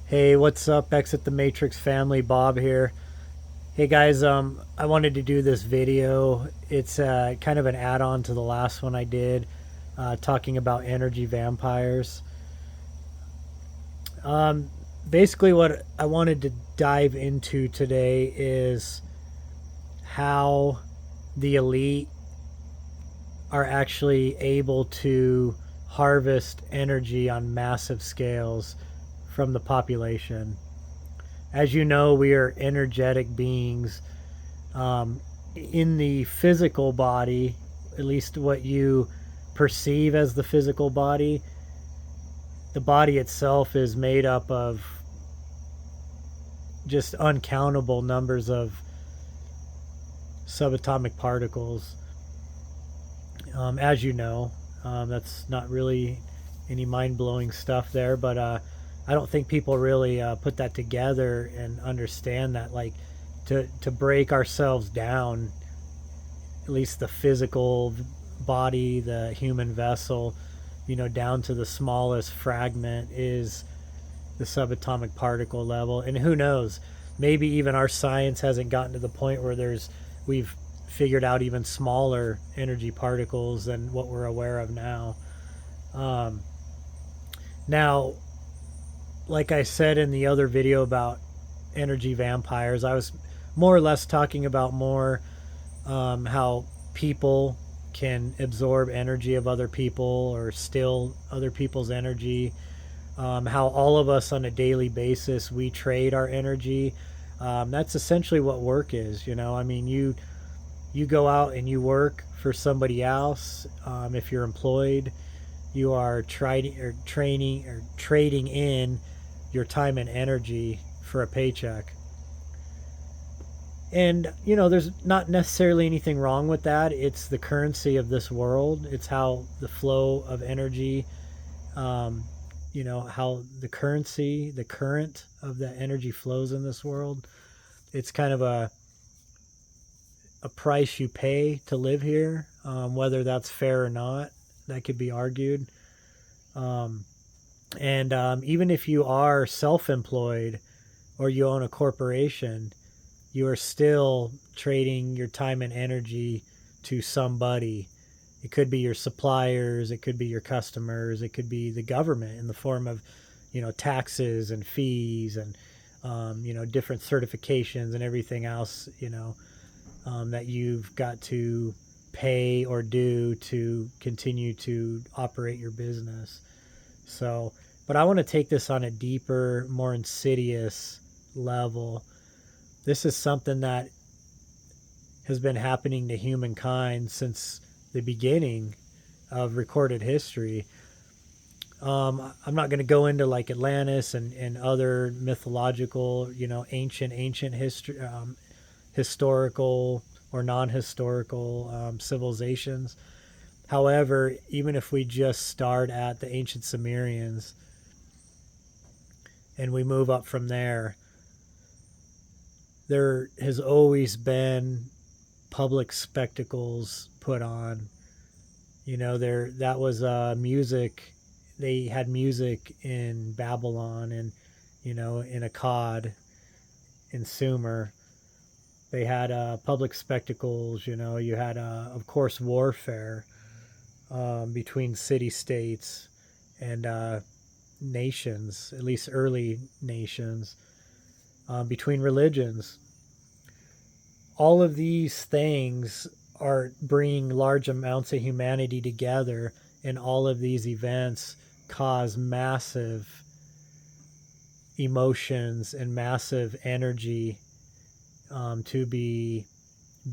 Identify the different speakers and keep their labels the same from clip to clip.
Speaker 1: Hey, what's up? Exit the Matrix family, Bob here. Hey guys, I wanted to do this video. It's kind of an add-on to the last one I did, talking about energy vampires. Um, Basically, what I wanted to dive into today is how the elite are actually able to harvest energy on massive scales from the population. As you know, we are energetic beings. In the physical body, at least what you perceive as the physical body, the body itself is made up of just uncountable numbers of subatomic particles. As you know, that's not really any mind blowing stuff there, but I don't think people really put that together and understand that, like, to break ourselves down, at least the physical body, the human vessel, down to the smallest fragment is the subatomic particle level. And who knows, maybe even our science hasn't gotten to the point where we've figured out even smaller energy particles than what we're aware of now. Um, Now, like I said in the other video about energy vampires, I was more or less talking about more how people can absorb energy of other people or steal other people's energy. How all of us on a daily basis we trade our energy. That's essentially what work is. I mean, you go out and you work for somebody else. If you're employed, you are training or trading in your time and energy for a paycheck. And, there's not necessarily anything wrong with that. It's the currency of this world. It's how the flow of energy, um, how the currency, the current of the energy flows in this world. It's kind of a price you pay to live here. Whether that's fair or not, that could be argued. Um, and even if you are self employed or you own a corporation, you are still trading your time and energy to somebody. It could be your suppliers, it could be your customers, it could be the government in the form of, taxes and fees and, different certifications and everything else, that you've got to pay or do to continue to operate your business. So, but I want to take this on a deeper, more insidious level. This is something that has been happening to humankind since the beginning of recorded history. I'm not going to go into like Atlantis and other mythological, ancient history, historical or non-historical civilizations. However, even if we just start at the ancient Sumerians and we move up from there has always been public spectacles put on. There that was music. They had music in Babylon and in Akkad, in Sumer. They had public spectacles. You had of course warfare between city states and nations, at least early nations, between religions. All of these things are bringing large amounts of humanity together, and all of these events cause massive emotions and massive energy to be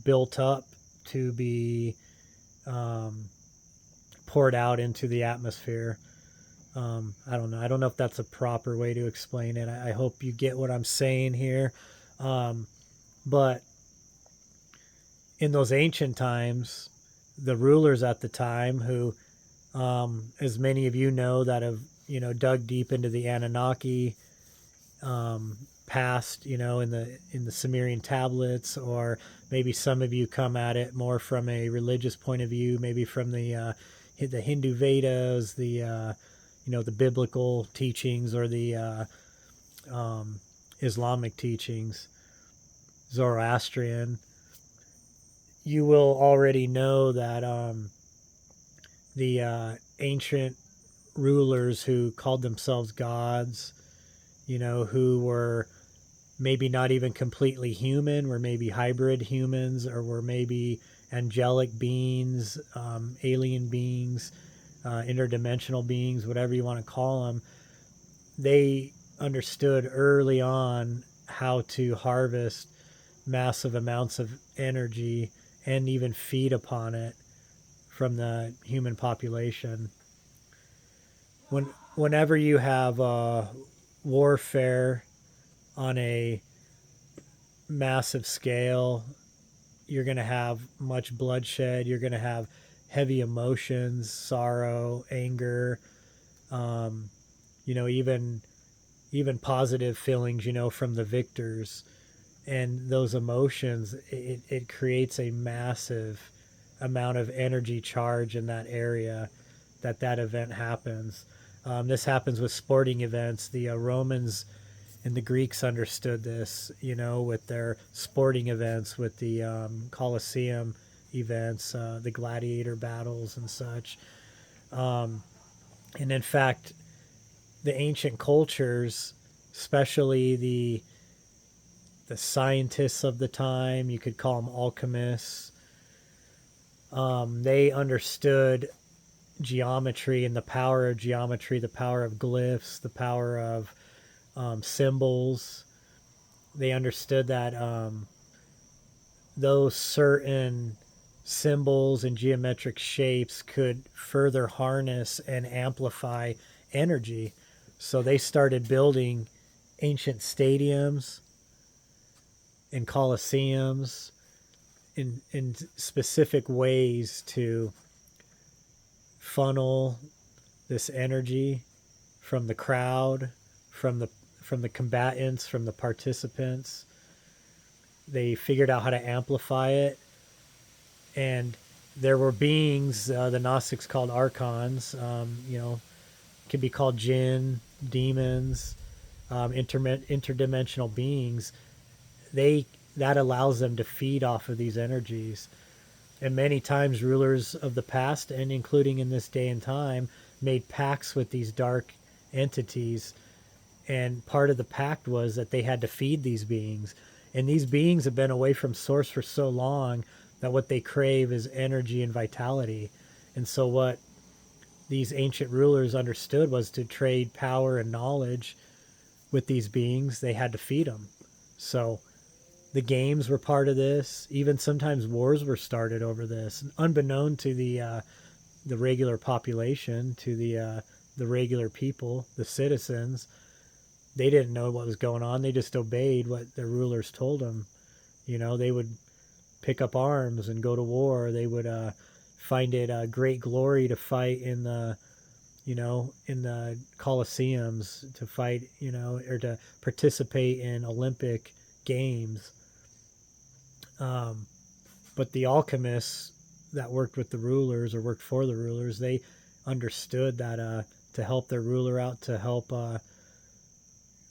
Speaker 1: built up, to be um, poured out into the atmosphere. I don't know. I don't know if that's a proper way to explain it. I hope you get what I'm saying here. But in those ancient times, the rulers at the time, who, as many of you know that have dug deep into the Anunnaki past, in the Sumerian tablets, or maybe some of you come at it more from a religious point of view, maybe from the Hindu Vedas, the biblical teachings, or the um, Islamic teachings, Zoroastrian, you will already know that the ancient rulers who called themselves gods, who were maybe not even completely human, were maybe hybrid humans, or were maybe angelic beings, alien beings, interdimensional beings, whatever you want to call them. They understood early on how to harvest massive amounts of energy and even feed upon it from the human population. Whenever you have warfare on a massive scale, you're going to have much bloodshed. You're going to have heavy emotions, sorrow, anger, um, even positive feelings, from the victors. And those emotions, it creates a massive amount of energy charge in that area that event happens. This happens with sporting events. The Romans and the Greeks understood this, with their sporting events, with the Colosseum events, the gladiator battles and such. Um, and in fact, the ancient cultures, especially the scientists of the time, you could call them alchemists, they understood geometry and the power of geometry, the power of glyphs, the power of symbols. They understood that those certain symbols and geometric shapes could further harness and amplify energy. So they started building ancient stadiums and coliseums in specific ways to funnel this energy from the crowd, from the from the combatants, from the participants. They figured out how to amplify it, and there were beings the Gnostics called archons. Can be called jinn, demons, interdimensional beings. They That allows them to feed off of these energies. And many times, rulers of the past, and including in this day and time, made pacts with these dark entities. And part of the pact was that they had to feed these beings. And these beings have been away from source for so long that what they crave is energy and vitality. And so, what these ancient rulers understood was to trade power and knowledge with these beings, they had to feed them. So, the games were part of this. Even sometimes wars were started over this, unbeknown to the regular population, to the regular people, the citizens. They didn't know what was going on. They just obeyed what their rulers told them. They would pick up arms and go to war. They would find it a great glory to fight in the Colosseums, to fight, or to participate in Olympic games. But the alchemists that worked with the rulers or worked for the rulers, they understood that to help their ruler out, to help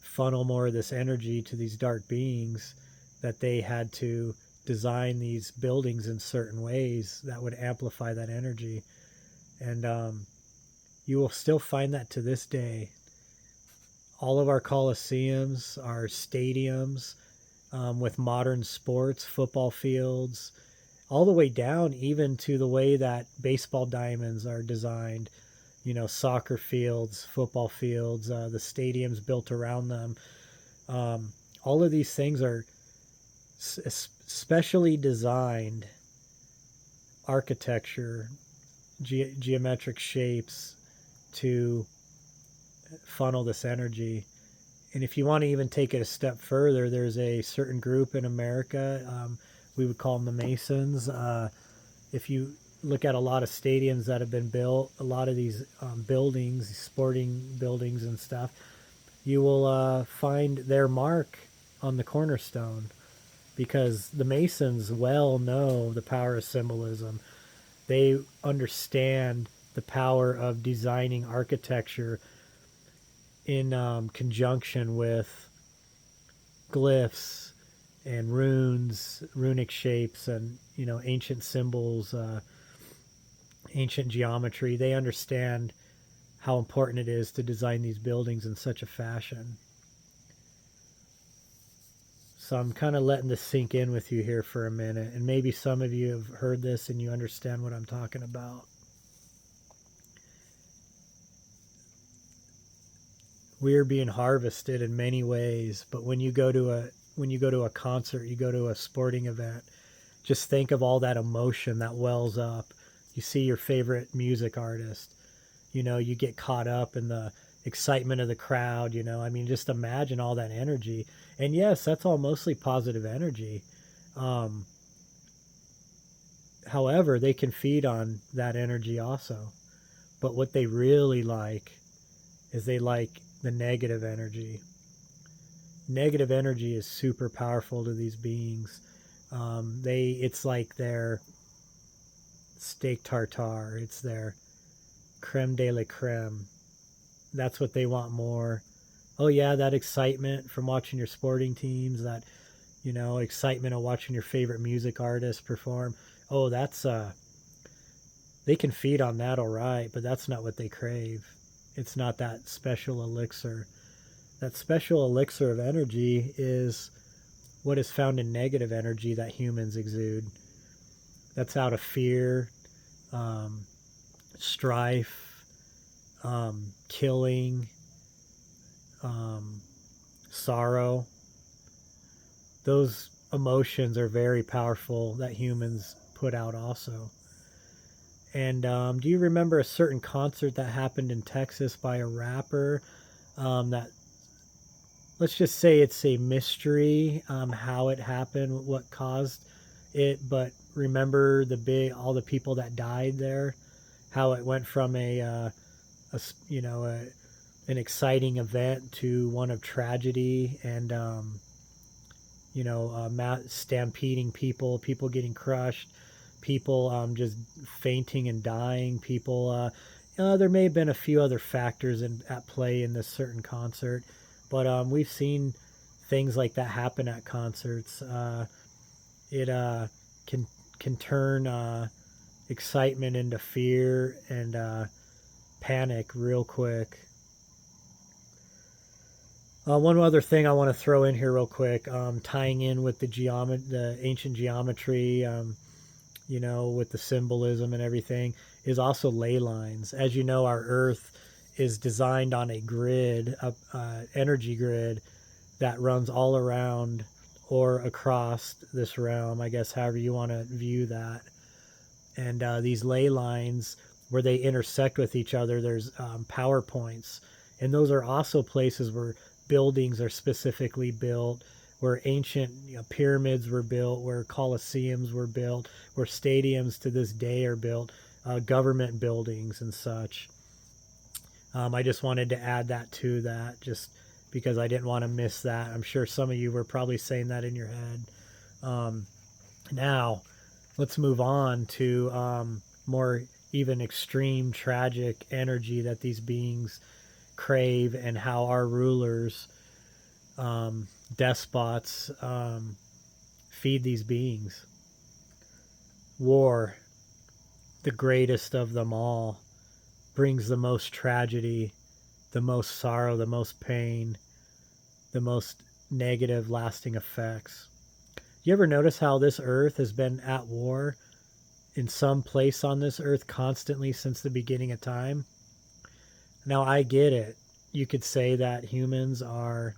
Speaker 1: funnel more of this energy to these dark beings, that they had to design these buildings in certain ways that would amplify that energy. And you will still find that to this day. All of our coliseums, our stadiums, with modern sports, football fields, all the way down even to the way that baseball diamonds are designed, soccer fields, football fields, the stadiums built around them. All of these things are specially designed architecture, geometric shapes to funnel this energy. And if you want to even take it a step further, there's a certain group in America, we would call them the Masons. If you look at a lot of stadiums that have been built, a lot of these buildings, sporting buildings and stuff, you will find their mark on the cornerstone, because the Masons well know the power of symbolism. They understand the power of designing architecture in conjunction with glyphs and runes, runic shapes, and ancient symbols, ancient geometry. They understand how important it is to design these buildings in such a fashion. So I'm kind of letting this sink in with you here for a minute, and maybe some of you have heard this and you understand what I'm talking about. We are being harvested in many ways, but when you go to a concert, you go to a sporting event, just think of all that emotion that wells up. You see your favorite music artist, you get caught up in the excitement of the crowd. I mean, just imagine all that energy. And yes, that's all mostly positive energy. um, However, they can feed on that energy also, but what they really like is they like the negative energy. Negative energy is super powerful to these beings. It's like their steak tartare, it's their creme de la creme. That's what they want more. Oh yeah, that excitement from watching your sporting teams, that excitement of watching your favorite music artist perform. Oh, that's they can feed on that, all right, but that's not what they crave. It's not that special elixir. That special elixir of energy is what is found in negative energy that humans exude. That's out of fear, um, strife, killing, um, sorrow. Those emotions are very powerful that humans put out also. And do you remember a certain concert that happened in Texas by a rapper? That, let's just say it's a mystery, how it happened, what caused it. But remember all the people that died there, how it went from a you know a, an exciting event to one of tragedy, and stampeding people getting crushed, people just fainting and dying, people. There may have been a few other factors at play in this certain concert, but we've seen things like that happen at concerts. It can can turn excitement into fear and panic real quick. One other thing I want to throw in here real quick, tying in with the ancient geometry, with the symbolism and everything, is also ley lines. As you know, our Earth is designed on a grid, energy grid that runs all around or across this realm, I guess, however you want to view that. And these ley lines, where they intersect with each other, there's power points, and those are also places where buildings are specifically built, where ancient pyramids were built, where coliseums were built, where stadiums to this day are built, government buildings and such. I just wanted to add that to that, just because I didn't want to miss that. I'm sure some of you were probably saying that in your head. Um, Now, let's move on to more even extreme tragic energy that these beings crave, and how our rulers, despots, feed these beings. War, the greatest of them all, brings the most tragedy, the most sorrow, the most pain, the most negative lasting effects. You ever notice how this earth has been at war in some place on this earth constantly since the beginning of time? Now, I get it. You could say that humans are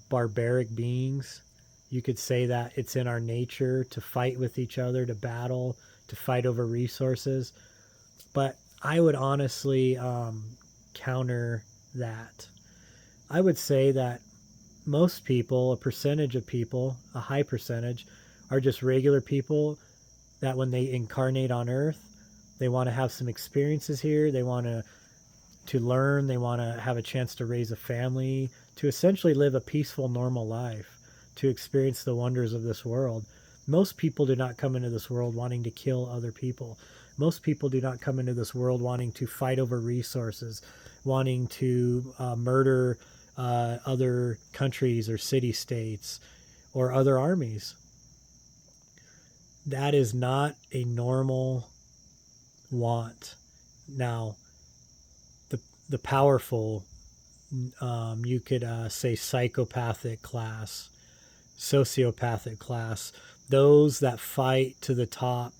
Speaker 1: barbaric beings. You could say that it's in our nature to fight with each other, to battle, to fight over resources. But I would honestly counter that. I would say that most people, a percentage of people, a high percentage, are just regular people that when they incarnate on Earth, they want to have some experiences here. They want to learn. They want to have a chance to raise a family, to essentially live a peaceful, normal life, to experience the wonders of this world. Most people do not come into this world wanting to kill other people. Most people do not come into this world wanting to fight over resources, wanting to murder other countries or city states or other armies. That is not a normal want. Now, the powerful, you could say psychopathic class, sociopathic class, those that fight to the top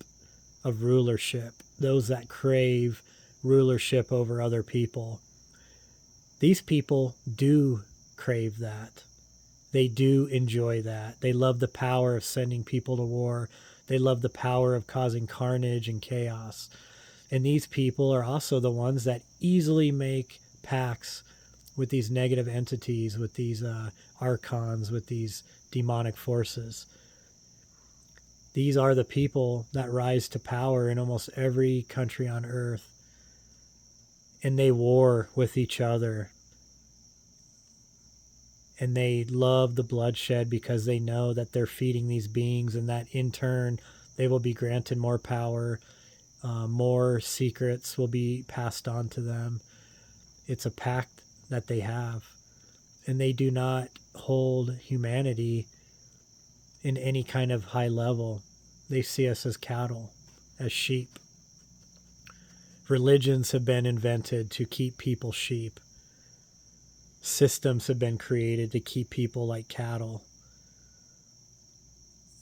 Speaker 1: of rulership, those that crave rulership over other people. These people do crave that. They do enjoy that. They love the power of sending people to war. They love the power of causing carnage and chaos. And these people are also the ones that easily make pacts with these negative entities, with these archons, with these demonic forces. These are the people that rise to power in almost every country on earth. And they war with each other. And they love the bloodshed because they know that they're feeding these beings, and that in turn they will be granted more power. More secrets will be passed on to them. It's a pact that they have. And they do not hold humanity in any kind of high level. They see us as cattle, as sheep. Religions have been invented to keep people sheep. Systems have been created to keep people like cattle.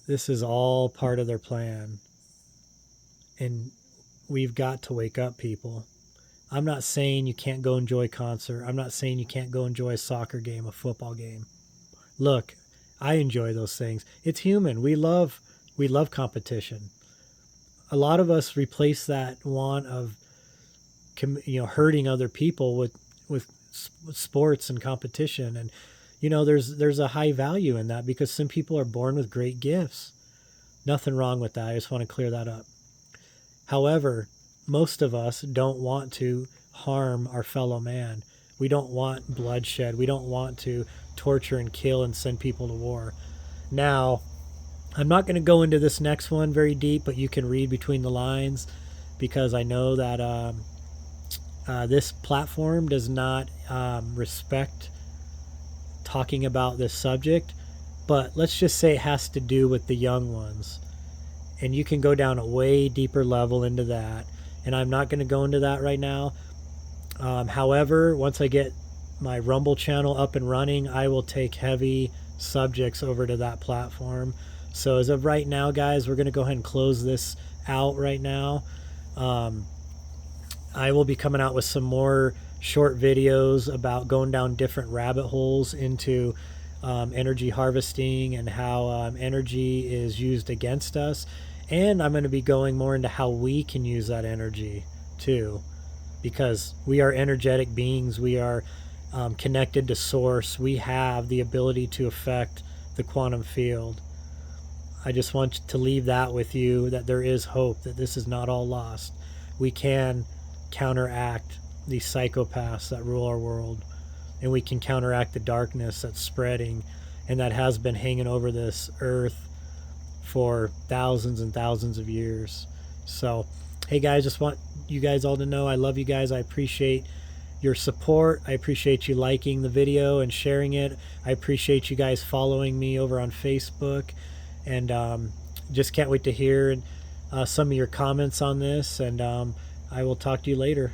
Speaker 1: This is all part of their plan. And we've got to wake up, people. I'm not saying you can't go enjoy a concert. I'm not saying you can't go enjoy a soccer game, a football game. Look, I enjoy those things. It's human. We love competition. A lot of us replace that want of hurting other people with sports and competition. And there's a high value in that, because some people are born with great gifts. Nothing wrong with that. I just want to clear that up. However, most of us don't want to harm our fellow man. We don't want bloodshed. We don't want to torture and kill and send people to war. Now, I'm not going to go into this next one very deep, but you can read between the lines, because I know that this platform does not respect talking about this subject, but let's just say it has to do with the young ones. And you can go down a way deeper level into that. And I'm not going to go into that right now. However, once I get my Rumble channel up and running, I will take heavy subjects over to that platform. So as of right now, guys, we're going to go ahead and close this out right now. I will be coming out with some more short videos about going down different rabbit holes into energy harvesting and how energy is used against us. And I'm going to be going more into how we can use that energy too, because we are energetic beings. We are connected to source. We have the ability to affect the quantum field. I just want to leave that with you, that there is hope, that this is not all lost. We can counteract these psychopaths that rule our world, and we can counteract the darkness that's spreading and that has been hanging over this earth for thousands and thousands of years. So, hey guys, just want you guys all to know I love you guys. I appreciate your support. I appreciate you liking the video and sharing it. I appreciate you guys following me over on Facebook, and just can't wait to hear some of your comments on this, and I will talk to you later.